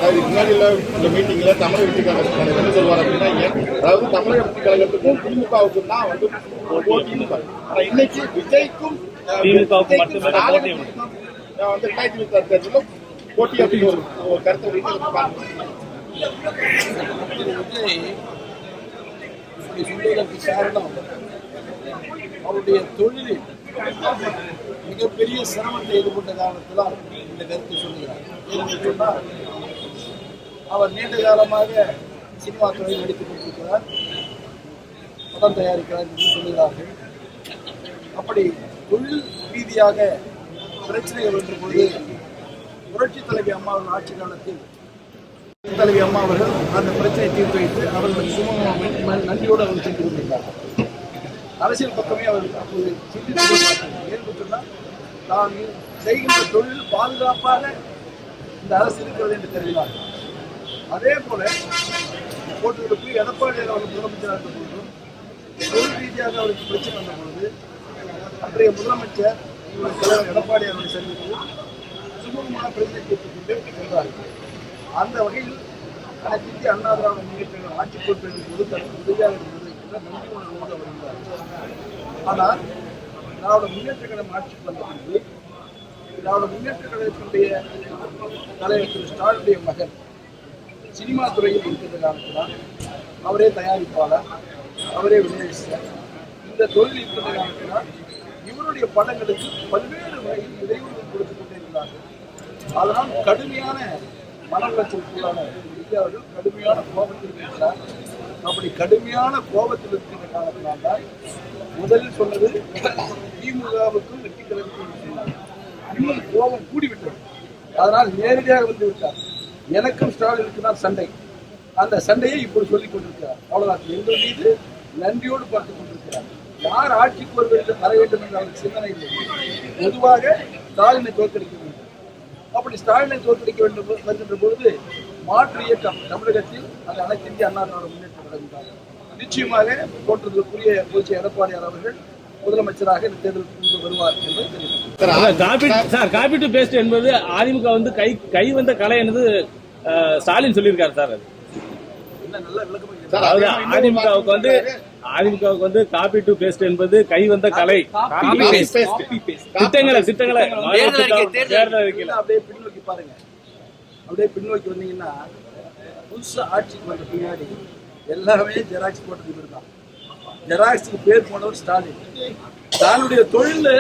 அது முன்னாடி இந்த மீட்டிங்ல தமிழக வெற்றிக்கான என்ன சொல்வார் அப்படின்னா, அதாவது தமிழக வெற்றி கழகத்துக்கும் திமுகவுக்கும் தான் வந்து போட்டின்னு. ஆனா இன்னைக்கு விஜய்க்கும் திமுகவுக்கும் மட்டுமே போட்டி வந்து 2026 தேர்தலும் போட்டி அப்படின்னு ஒரு கருத்தை சொல்வதற்கு காரணம் அவருடைய தொழிலில் மிகப்பெரிய சிரமத்தை எதிர்கொண்ட காரணத்தினால் இந்த கருத்தை சொல்லுகிறார். ஏனென்று சொன்னால் அவர் நீண்ட காலமாக சினிமா துறையில் நடித்துக் கொண்டிருக்கிறார், படம் தயாரிக்கிறார் என்று சொல்லுகிறார்கள். அப்படி தொழில் ரீதியாக பிரச்சனைகள் என்ற பொழுது புரட்சி தலைவி அம்மா அவர்கள் ஆட்சி காலத்தில் தலைவி அம்மா அவர்கள் அந்த பிரச்சனையை தீர்த்து வைத்து அவர்களுக்கு சுமூகமாக நன்றியோடு அவர்கள் சென்று கொண்டிருந்தார்கள். அரசியல் பக்கமே அவர்கள் அப்போது சிந்தித்து சொன்னால் தான் செய்கின்ற தொழில் பாதுகாப்பாக இந்த அரசு இருக்கிறது என்று கருதினார்கள். அதே போல போட்டிகளுக்கு எடப்பாடி அவர்கள் முதலமைச்சராக இருந்த பொழுதும் தொழில் ரீதியாக அவருக்கு பிரச்சனை வந்த பொழுது அன்றைய முதலமைச்சர் தலைவர் எடப்பாடி அவர்களை சந்தித்து சுமூகமாக பிரச்சனை தீர்த்துக் கொண்டு சென்றார்கள். அந்த வகையில் அனைத்து இந்திய அண்ணா திராவிட முன்னேற்ற ஆட்சி பொறுப்பேற்கும் போது தனக்கு உதவியாக இருந்தது என்ற நன்றி உணர்வோடு அவர் இருந்தார். ஆனால் திராவிட முன்னேற்ற கழகம் ஆட்சிக்கு வந்த பின்பு திராவிட முன்னேற்ற கழகத்தினுடைய தலைவர் திரு ஸ்டாலினுடைய மகன் சினிமா துறையில் இருக்கிற காரணத்தினால் அவரே தயாரிப்பாளர், அவரே விநியோகித்தார். இந்த தொழில் இருக்கிற காரணத்தினால் இவருடைய படங்களுக்கு பல்வேறு வகையில் இடையூறுகள் கொடுத்துக் கொண்டே இருந்தார்கள். அதனால் கடுமையான மன உளைச்சலுக்குள்ளான அவர்கள் கடுமையான கோபத்தில் இருக்கிறார். அப்படி கடுமையான கோபத்தில் இருக்கின்ற காரணத்தினால்தான் முதலில் சொன்னது திமுகவுக்கும் வெற்றி கழகத்துக்கும் சொன்னார். இன்னும் கோபம் கூடிவிட்டது. அதனால் நேரடியாக வந்து விட்டார். எனக்கும் ஸ்டாலினுக்கு தான் சண்டை. அந்த சண்டையை இப்படி சொல்லிக் கொண்டிருக்கிறார். அவ்வளவுதான். எங்கள் மீது நன்றியோடு பார்த்துக் கொண்டிருக்கிறார். யார் ஆட்சிக்கு வர வேண்டும் என்ற அவருக்கு சிந்தனை இல்லை. பொதுவாக ஸ்டாலினை தோற்கடிக்க வேண்டும். அப்படி ஸ்டாலினை தோற்கடிக்க வேண்டும் வருகின்ற பொழுது மாற்று இயக்கம் தமிழகத்தில் அது அனைத்து இந்திய அண்ணா திராவிட முன்னேற்ற கழகம் நிச்சயமாக தோற்றத்திற்குரிய பூச்சி எடப்பாடியார் அவர்கள் முதலமைச்சராக இந்த தேர்தலுக்கு வருவார் என்பது தெரியும். காப்பி டு பேஸ்ட் என்பது அதிமுக வந்து கை வந்த கலை என்பது ஸ்டாலின் சொல்லியிருக்காரு சார். என்ன நல்ல விளக்கம். அதிமுகவுக்கு வந்து காப்பி டு பேஸ்ட் என்பது கை வந்த கலை. திட்டங்களை அப்படியே பின்னோக்கி பாருங்க. அப்படியே பின்னோக்கி வந்தீங்கன்னா புதுசா ஆட்சிக்கு வந்த பின்னாடி எல்லாமே ஜெராக்ஸ் போட்டது தான். ஜெராக்ஸுக்கு பேர் போனவர் ஸ்டாலின். ஸ்டாலினுடைய தொழில்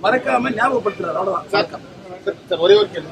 மறக்காம ஞாபகப்படுத்துறாரு. அவ்வளவுதான். ஒரே ஒரு கேள்வி.